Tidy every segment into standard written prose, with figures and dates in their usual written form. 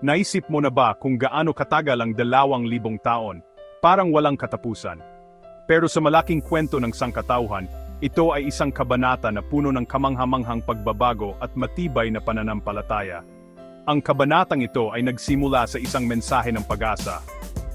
Naisip mo na ba kung gaano katagal ang 2,000 taon? Parang walang katapusan. Pero sa malaking kwento ng sangkatauhan, ito ay isang kabanata na puno ng kamanghamanghang pagbabago at matibay na pananampalataya. Ang kabanatang ito ay nagsimula sa isang mensahe ng pag-asa.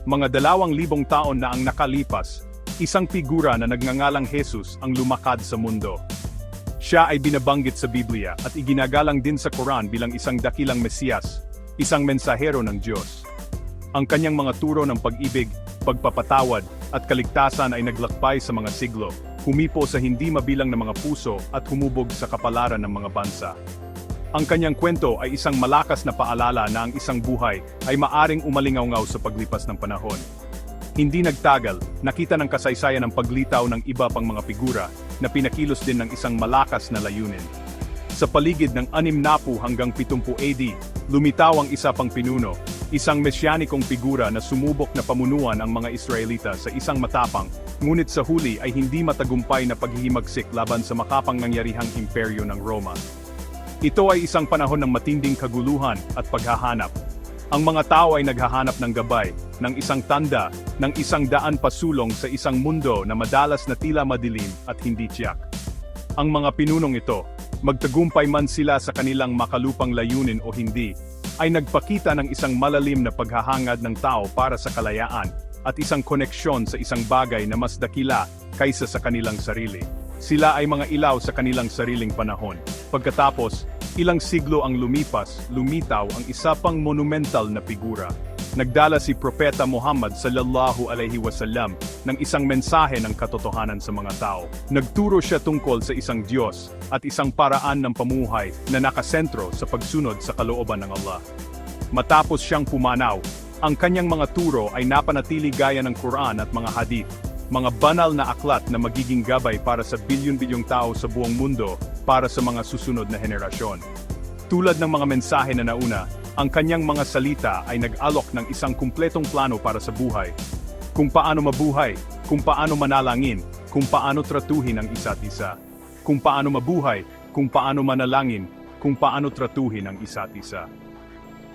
Mga 2,000 taon na ang nakalipas, isang figura na nagngangalang Jesus ang lumakad sa mundo. Siya ay binabanggit sa Biblia at iginagalang din sa Quran bilang isang dakilang Mesiyas, isang mensahero ng Diyos. Ang kanyang mga turo ng pag-ibig, pagpapatawad, at kaligtasan ay naglakbay sa mga siglo, humipo sa hindi mabilang na mga puso at humubog sa kapalaran ng mga bansa. Ang kanyang kwento ay isang malakas na paalala na ang isang buhay ay maaring umalingaw-ngaw sa paglipas ng panahon. Hindi nagtagal, nakita ng kasaysayan ang paglitaw ng iba pang mga figura na pinakilos din ng isang malakas na layunin. Sa paligid ng 60 hanggang 70 AD, lumitaw ang isa pang pinuno, isang mesyanikong figura na sumubok na pamunuan ang mga Israelita sa isang matapang, ngunit sa huli ay hindi matagumpay na paghihimagsik laban sa makapangyarihang imperyo ng Roma. Ito ay isang panahon ng matinding kaguluhan at paghahanap. Ang mga tao ay naghahanap ng gabay, ng isang tanda, ng 100 pasulong sa isang mundo na madalas na tila madilim at hindi tiyak. Ang mga pinunong ito, magtagumpay man sila sa kanilang makalupang layunin o hindi, ay nagpakita ng isang malalim na paghahangad ng tao para sa kalayaan at isang koneksyon sa isang bagay na mas dakila kaysa sa kanilang sarili. Sila ay mga ilaw sa kanilang sariling panahon. Pagkatapos, ilang siglo ang lumitaw ang isa pang monumental na figura. Nagdala si Propeta Muhammad sallallahu alaihi wasallam ng isang mensahe ng katotohanan sa mga tao. Nagturo siya tungkol sa isang Diyos at isang paraan ng pamuhay na nakasentro sa pagsunod sa kalooban ng Allah. Matapos siyang pumanaw, ang kanyang mga turo ay napanatili gaya ng Quran at mga hadith, mga banal na aklat na magiging gabay para sa bilyon-bilyong tao sa buong mundo para sa mga susunod na henerasyon. Tulad ng mga mensahe na nauna, ang kanyang mga salita ay nag-alok ng isang kumpletong plano para sa buhay. Kung paano mabuhay, kung paano manalangin, kung paano tratuhin ang isa't isa. Kung paano mabuhay, kung paano manalangin, kung paano tratuhin ang isa't isa.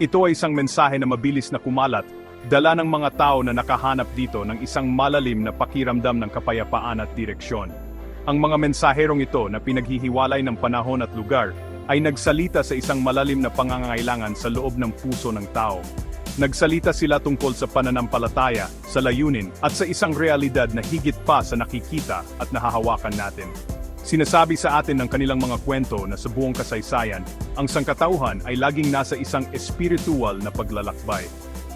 Ito ay isang mensahe na mabilis na kumalat, dala ng mga tao na nakahanap dito ng isang malalim na pakiramdam ng kapayapaan at direksyon. Ang mga mensaherong ito na pinaghihiwalay ng panahon at lugar, ay nagsalita sa isang malalim na pangangailangan sa loob ng puso ng tao. Nagsalita sila tungkol sa pananampalataya, sa layunin, at sa isang realidad na higit pa sa nakikita at nahahawakan natin. Sinasabi sa atin ng kanilang mga kwento na sa buong kasaysayan, ang sangkatauhan ay laging nasa isang espiritual na paglalakbay.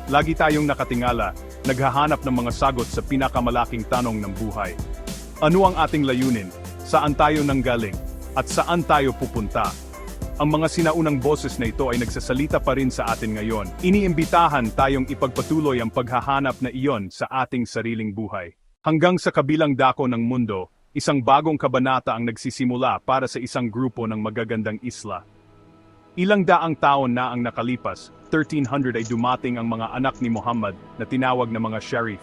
Lagi tayong nakatingala, naghahanap ng mga sagot sa pinakamalaking tanong ng buhay. Ano ang ating layunin? Saan tayo nanggaling? At saan tayo pupunta? Ang mga sinaunang boses na ito ay nagsasalita pa rin sa atin ngayon. Iniimbitahan tayong ipagpatuloy ang paghahanap na iyon sa ating sariling buhay. Hanggang sa kabilang dako ng mundo, isang bagong kabanata ang nagsisimula para sa isang grupo ng magagandang isla. Ilang daang taon na ang nakalipas, 1300 ay dumating ang mga anak ni Muhammad na tinawag na mga Sharif.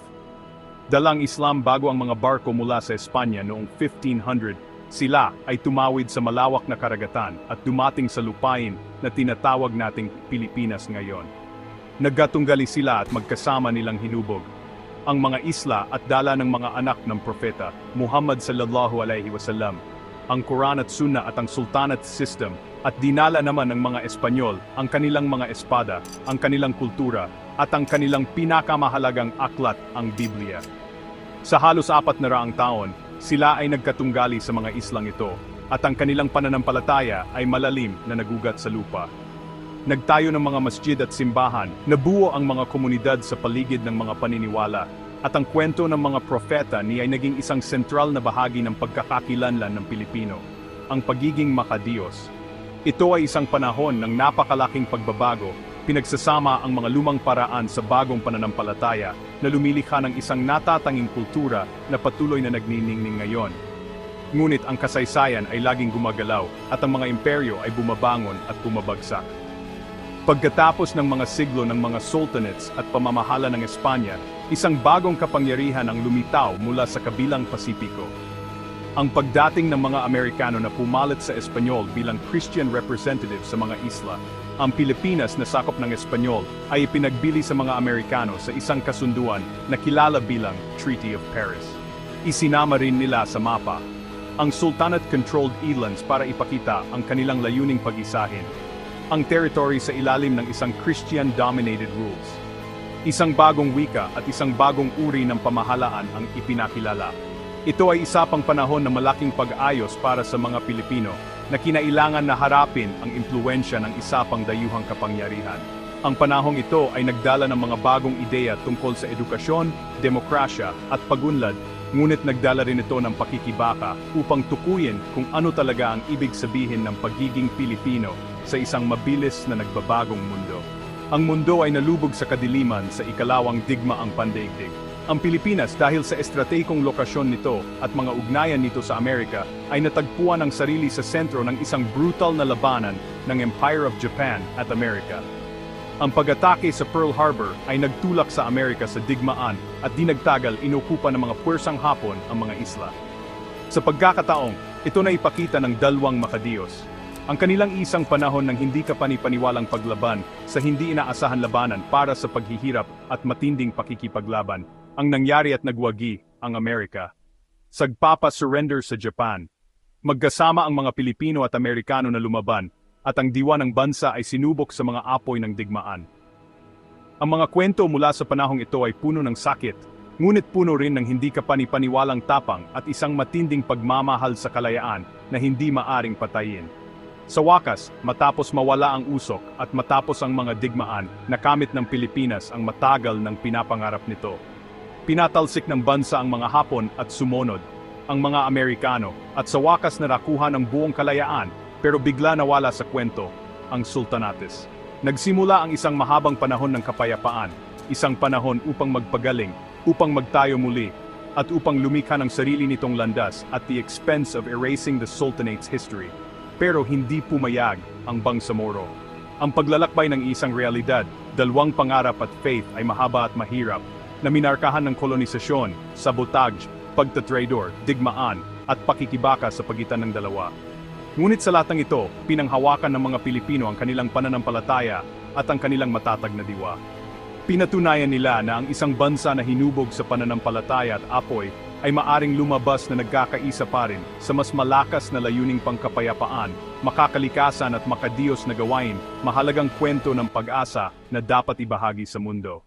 Dalang Islam bago ang mga barko mula sa Espanya noong 1500, sila ay tumawid sa malawak na karagatan at dumating sa lupain na tinatawag nating Pilipinas ngayon. Nagkatunggali sila at magkasama nilang hinubog ang mga isla at dala ng mga anak ng propeta, Muhammad sallallahu alaihi wasallam, ang Quran at Sunnah at ang Sultanate System, at dinala naman ng mga Espanyol ang kanilang mga espada, ang kanilang kultura, at ang kanilang pinakamahalagang aklat, ang Biblia. Sa halos 400 taon, sila ay nagkatunggali sa mga islang ito, at ang kanilang pananampalataya ay malalim na nagugat sa lupa. Nagtayo ng mga masjid at simbahan, nabuo ang mga komunidad sa paligid ng mga paniniwala, at ang kwento ng mga propeta ni ay naging isang sentral na bahagi ng pagkakakilanlan ng Pilipino, ang pagiging makadiyos. Ito ay isang panahon ng napakalaking pagbabago, pinagsasama ang mga lumang paraan sa bagong pananampalataya na lumilikha ng isang natatanging kultura na patuloy na nagniningning ngayon. Ngunit ang kasaysayan ay laging gumagalaw at ang mga imperyo ay bumabangon at bumabagsak. Pagkatapos ng mga siglo ng mga sultanates at pamamahala ng Espanya, isang bagong kapangyarihan ang lumitaw mula sa kabilang Pasipiko. Ang pagdating ng mga Amerikano na pumalit sa Espanyol bilang Christian representative sa mga isla. Ang Pilipinas na sakop ng Espanyol ay ipinagbili sa mga Amerikano sa isang kasunduan na kilala bilang Treaty of Paris. Isinama rin nila sa mapa ang Sultanate-controlled islands para ipakita ang kanilang layuning pag-isahin ang territory sa ilalim ng isang Christian-dominated rules. Isang bagong wika at isang bagong uri ng pamahalaan ang ipinakilala. Ito ay isa pang panahon na malaking pag-ayos para sa mga Pilipino na kinailangan na harapin ang impluwensya ng isa pang dayuhang kapangyarihan. Ang panahong ito ay nagdala ng mga bagong ideya tungkol sa edukasyon, demokrasya at pagunlad, ngunit nagdala rin ito ng pakikibaka upang tukuyin kung ano talaga ang ibig sabihin ng pagiging Pilipino sa isang mabilis na nagbabagong mundo. Ang mundo ay nalubog sa kadiliman sa ikalawang digmaang pandaigdig. Ang Pilipinas dahil sa estratehikong lokasyon nito at mga ugnayan nito sa Amerika ay natagpuan ang sarili sa sentro ng isang brutal na labanan ng Empire of Japan at Amerika. Ang pag-atake sa Pearl Harbor ay nagtulak sa Amerika sa digmaan at di nagtagal inukupa ng mga puwersang Hapon ang mga isla. Sa pagkakataong, ito na ipakita ng dalawang makadiyos. Ang kanilang isang panahon ng hindi kapani-paniwalang paglaban sa hindi inaasahan labanan para sa paghihirap at matinding pakikipaglaban, ang nangyari at nagwagi ang Amerika. Sagpapa-surrender sa Japan. Magkasama ang mga Pilipino at Amerikano na lumaban, at ang diwa ng bansa ay sinubok sa mga apoy ng digmaan. Ang mga kwento mula sa panahong ito ay puno ng sakit, ngunit puno rin ng hindi kapani-paniwalang tapang at isang matinding pagmamahal sa kalayaan na hindi maaring patayin. Sa wakas, matapos mawala ang usok at matapos ang mga digmaan, nakamit ng Pilipinas ang matagal ng pinapangarap nito. Pinatalsik ng bansa ang mga Hapon at sumunod ang mga Amerikano at sa wakas narakuha ng buong kalayaan. Pero bigla nawala sa kwento ang Sultanates. Nagsimula ang isang mahabang panahon ng kapayapaan, isang panahon upang magpagaling, upang magtayo muli, at upang lumikha ng sarili nitong landas at the expense of erasing the Sultanate's history. Pero hindi pumayag ang Bangsamoro. Ang paglalakbay ng isang realidad, dalawang pangarap at faith ay mahaba at mahirap, na minarkahan ng kolonisasyon, sabotage, pagtatraidor, digmaan, at pakikibaka sa pagitan ng dalawa. Ngunit sa lahat ng ito, pinanghawakan ng mga Pilipino ang kanilang pananampalataya at ang kanilang matatag na diwa. Pinatunayan nila na ang isang bansa na hinubog sa pananampalataya at apoy ay maaring lumabas na nagkakaisa pa rin sa mas malakas na layuning pangkapayapaan, makakalikasan at makadiyos na gawain, mahalagang kwento ng pag-asa na dapat ibahagi sa mundo.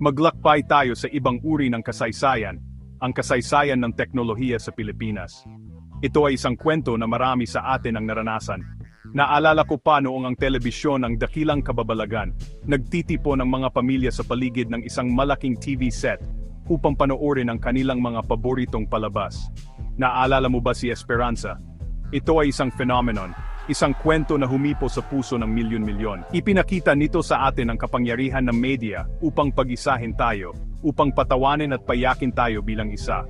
Maglakbay tayo sa ibang uri ng kasaysayan, ang kasaysayan ng teknolohiya sa Pilipinas. Ito ay isang kwento na marami sa atin ang naranasan. Naalala ko pa noong ang telebisyon ang dakilang kababalagan, nagtitipon ng mga pamilya sa paligid ng isang malaking TV set upang panoorin ang kanilang mga paboritong palabas. Naalala mo ba si Esperanza? Ito ay isang phenomenon, isang kwento na humipo sa puso ng milyon-milyon. Ipinakita nito sa atin ang kapangyarihan ng media upang pag-isahin tayo, upang patawanin at payakin tayo bilang isa.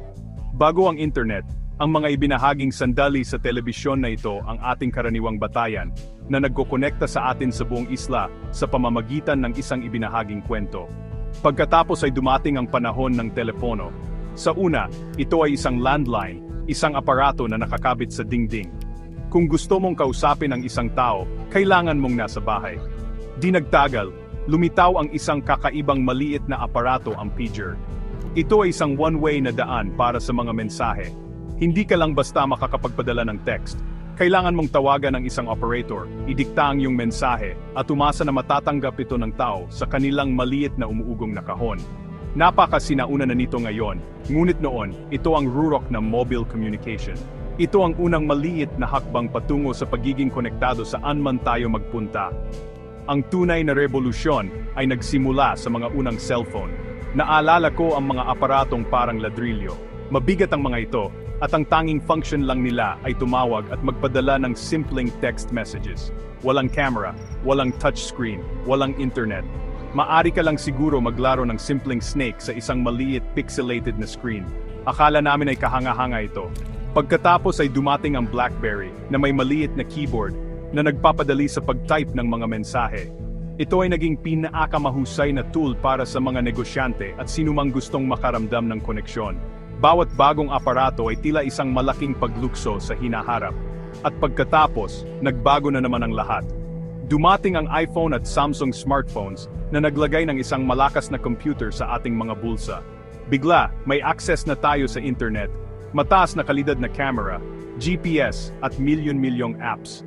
Bago ang internet, ang mga ibinahaging sandali sa telebisyon na ito ang ating karaniwang batayan, na nagkokonekta sa atin sa buong isla sa pamamagitan ng isang ibinahaging kwento. Pagkatapos ay dumating ang panahon ng telepono. Sa una, ito ay isang landline, isang aparato na nakakabit sa dingding. Kung gusto mong kausapin ang isang tao, kailangan mong nasa bahay. Di nagtagal, lumitaw ang isang kakaibang maliit na aparato, ang pager. Ito ay isang one-way na daan para sa mga mensahe. Hindi ka lang basta makakapagpadala ng text. Kailangan mong tawagan ng isang operator, idikta ang iyong mensahe, at umasa na matatanggap ito ng tao sa kanilang maliit na umuugong na kahon. Napakasinauna na nito ngayon, ngunit noon, ito ang rurok ng mobile communication. Ito ang unang maliit na hakbang patungo sa pagiging konektado saan man tayo magpunta. Ang tunay na revolusyon ay nagsimula sa mga unang cellphone. Naalala ko ang mga aparatong parang ladrilyo. Mabigat ang mga ito, at ang tanging function lang nila ay tumawag at magpadala ng simpleng text messages. Walang camera, walang touchscreen, walang internet. Maari ka lang siguro maglaro ng simpleng snake sa isang maliit pixelated na screen. Akala namin ay kahanga-hanga ito. Pagkatapos ay dumating ang BlackBerry na may maliit na keyboard na nagpapadali sa pag-type ng mga mensahe. Ito ay naging pinakamahusay na tool para sa mga negosyante at sinumang gustong makaramdam ng koneksyon. Bawat bagong aparato ay tila isang malaking paglukso sa hinaharap. At pagkatapos, nagbago na naman ang lahat. Dumating ang iPhone at Samsung smartphones na naglagay ng isang malakas na computer sa ating mga bulsa. Bigla, may access na tayo sa internet, mataas na kalidad na camera, GPS at milyon-milyong apps.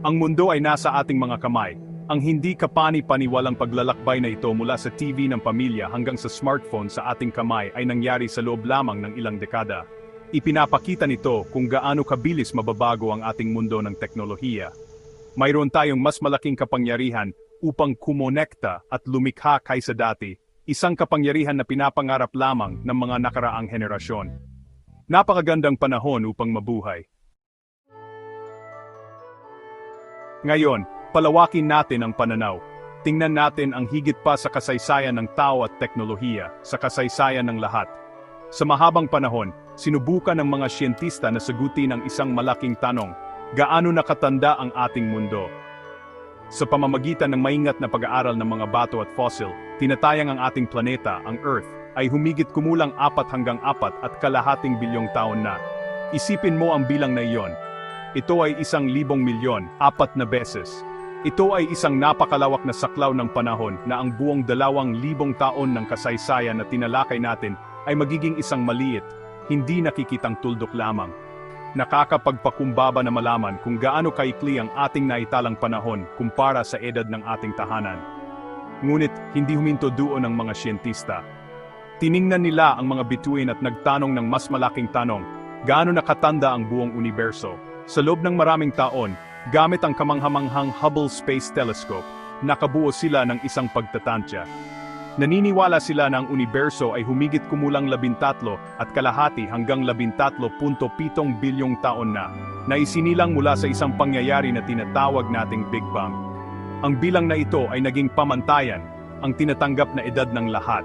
Ang mundo ay nasa ating mga kamay. Ang hindi kapani-paniwalang paglalakbay na ito mula sa TV ng pamilya hanggang sa smartphone sa ating kamay ay nangyari sa loob lamang ng ilang dekada. Ipinapakita nito kung gaano kabilis mababago ang ating mundo ng teknolohiya. Mayroon tayong mas malaking kapangyarihan upang kumonekta at lumikha kaysa dati, isang kapangyarihan na pinapangarap lamang ng mga nakaraang henerasyon. Napakagandang panahon upang mabuhay. Ngayon, palawakin natin ang pananaw. Tingnan natin ang higit pa sa kasaysayan ng tao at teknolohiya, sa kasaysayan ng lahat. Sa mahabang panahon, sinubukan ng mga siyentista na sagutin ang isang malaking tanong, gaano nakatanda ang ating mundo? Sa pamamagitan ng maingat na pag-aaral ng mga bato at fossil, tinatayang ang ating planeta, ang Earth, ay humigit kumulang 4 hanggang 4.5 bilyong taon na. Isipin mo ang bilang na iyon. Ito ay 1,000 milyon, 4 na beses. Ito ay isang napakalawak na saklaw ng panahon na ang buong 2,000 taon ng kasaysayan na tinalakay natin ay magiging isang maliit, hindi nakikitang tuldok lamang. Nakakapagpakumbaba na malaman kung gaano kaikli ang ating naitalang panahon kumpara sa edad ng ating tahanan. Ngunit hindi huminto doon ang mga siyentista. Tiningnan nila ang mga bituin at nagtanong ng mas malaking tanong, gaano nakatanda ang buong universo? Sa loob ng maraming taon, gamit ang kamanghamanghang Hubble Space Telescope, nakabuo sila ng isang pagtatantya. Naniniwala sila na ang universo ay humigit kumulang 13.5 hanggang 13.7 bilyong taon na isinilang mula sa isang pangyayari na tinatawag nating Big Bang. Ang bilang na ito ay naging pamantayan, ang tinatanggap na edad ng lahat.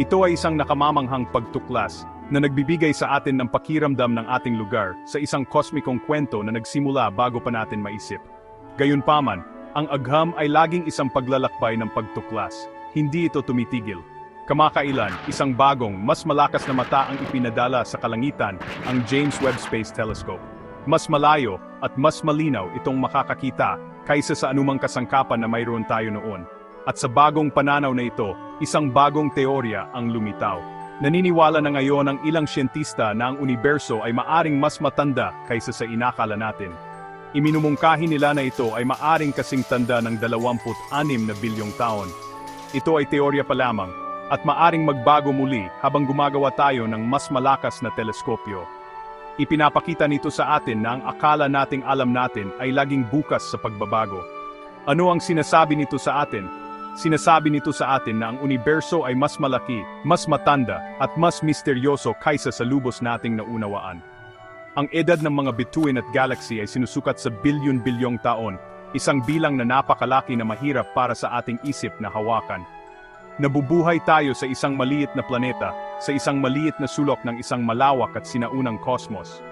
Ito ay isang nakamamanghang pagtuklas na nagbibigay sa atin ng pakiramdam ng ating lugar sa isang kosmikong kwento na nagsimula bago pa natin maisip. Gayunpaman, ang agham ay laging isang paglalakbay ng pagtuklas. Hindi ito tumitigil. Kamakailan, isang bagong, mas malakas na mata ang ipinadala sa kalangitan, ang James Webb Space Telescope. Mas malayo at mas malinaw itong makakakita kaysa sa anumang kasangkapan na mayroon tayo noon. At sa bagong pananaw na ito, isang bagong teorya ang lumitaw. Naniniwala na ngayon ang ilang siyentista na ang universo ay maaring mas matanda kaysa sa inakala natin. Iminumungkahi nila na ito ay maaring kasing tanda ng 26 na bilyong taon. Ito ay teorya pa lamang, at maaring magbago muli habang gumagawa tayo ng mas malakas na teleskopyo. Ipinapakita nito sa atin na ang akala nating alam natin ay laging bukas sa pagbabago. Ano ang sinasabi nito sa atin? Sinasabi nito sa atin na ang universo ay mas malaki, mas matanda, at mas misteryoso kaysa sa lubos nating naunawaan. Ang edad ng mga bituin at galaxy ay sinusukat sa bilyon-bilyong taon, isang bilang na napakalaki na mahirap para sa ating isip na hawakan. Nabubuhay tayo sa isang maliit na planeta, sa isang maliit na sulok ng isang malawak at sinaunang kosmos.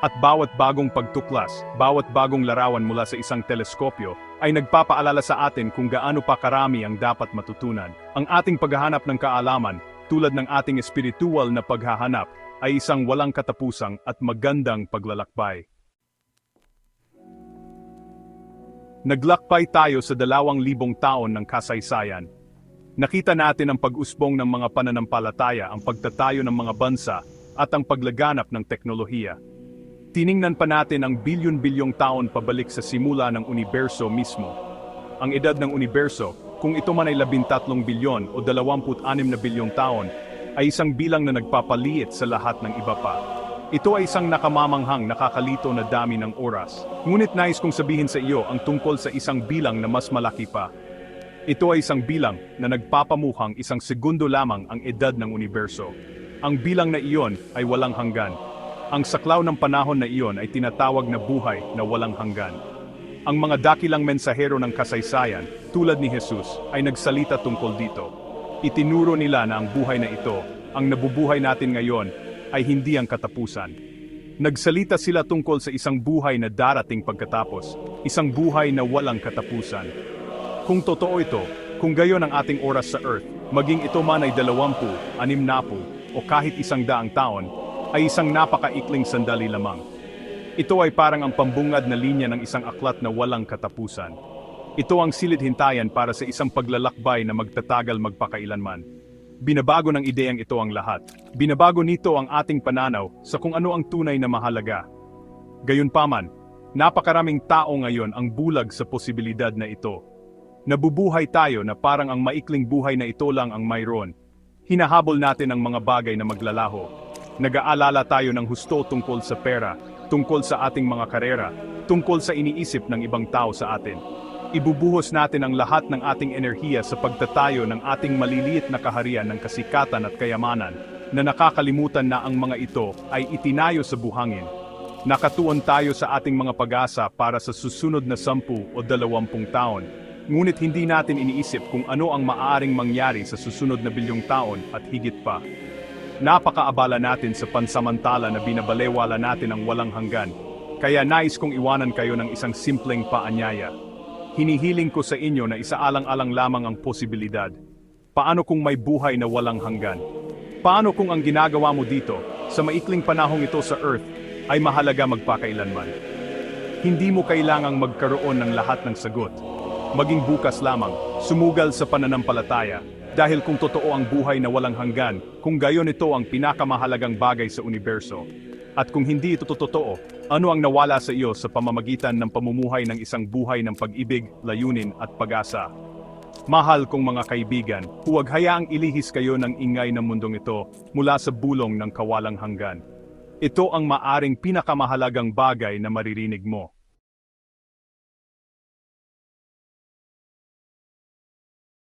At bawat bagong pagtuklas, bawat bagong larawan mula sa isang teleskopyo, ay nagpapaalala sa atin kung gaano pa karami ang dapat matutunan. Ang ating paghahanap ng kaalaman, tulad ng ating espiritual na paghahanap, ay isang walang katapusang at magandang paglalakbay. Naglakbay tayo sa 2,000 taon ng kasaysayan. Nakita natin ang pag-usbong ng mga pananampalataya, ang pagtatayo ng mga bansa, at ang paglaganap ng teknolohiya. Tiningnan pa natin ang bilyon-bilyong taon pabalik sa simula ng universo mismo. Ang edad ng universo, kung ito man ay 13 bilyon o 26 na bilyong taon, ay isang bilang na nagpapaliit sa lahat ng iba pa. Ito ay isang nakamamanghang, nakakalito na dami ng oras. Ngunit nais kong sabihin sa iyo ang tungkol sa isang bilang na mas malaki pa. Ito ay isang bilang na nagpapamukhang isang segundo lamang ang edad ng universo. Ang bilang na iyon ay walang hanggan. Ang saklaw ng panahon na iyon ay tinatawag na buhay na walang hanggan. Ang mga dakilang mensahero ng kasaysayan, tulad ni Jesus, ay nagsalita tungkol dito. Itinuro nila na ang buhay na ito, ang nabubuhay natin ngayon, ay hindi ang katapusan. Nagsalita sila tungkol sa isang buhay na darating pagkatapos, isang buhay na walang katapusan. Kung totoo ito, kung gayon ang ating oras sa Earth, maging ito man ay 20, 60, o kahit 100 taon, ay isang napakaikling sandali lamang. Ito ay parang ang pambungad na linya ng isang aklat na walang katapusan. Ito ang silid-hintayan para sa isang paglalakbay na magtatagal magpakailanman. Binabago ng ideyang ito ang lahat. Binabago nito ang ating pananaw sa kung ano ang tunay na mahalaga. Gayunpaman, napakaraming tao ngayon ang bulag sa posibilidad na ito. Nabubuhay tayo na parang ang maikling buhay na ito lang ang mayroon. Hinahabol natin ang mga bagay na maglalaho. Nag-aalala tayo ng husto tungkol sa pera, tungkol sa ating mga karera, tungkol sa iniisip ng ibang tao sa atin. Ibubuhos natin ang lahat ng ating enerhiya sa pagtatayo ng ating maliliit na kaharian ng kasikatan at kayamanan, na nakakalimutan na ang mga ito ay itinayo sa buhangin. Nakatuon tayo sa ating mga pag-asa para sa susunod na 10 o 20 taon, ngunit hindi natin iniisip kung ano ang maaaring mangyari sa susunod na bilyong taon at higit pa. Napakaabala natin sa pansamantala na binabalewala natin ang walang hanggan, kaya nais kong iwanan kayo ng isang simpleng paanyaya. Hinihiling ko sa inyo na isaalang-alang lamang ang posibilidad. Paano kung may buhay na walang hanggan? Paano kung ang ginagawa mo dito, sa maikling panahong ito sa Earth, ay mahalaga magpakailanman? Hindi mo kailangang magkaroon ng lahat ng sagot. Maging bukas lamang, sumugal sa pananampalataya, dahil kung totoo ang buhay na walang hanggan, kung gayon ito ang pinakamahalagang bagay sa universo. At kung hindi ito totoo, ano ang nawala sa iyo sa pamamagitan ng pamumuhay ng isang buhay ng pag-ibig, layunin at pag-asa? Mahal kong mga kaibigan, huwag hayaang ilihis kayo ng ingay ng mundong ito mula sa bulong ng kawalang hanggan. Ito ang maaring pinakamahalagang bagay na maririnig mo.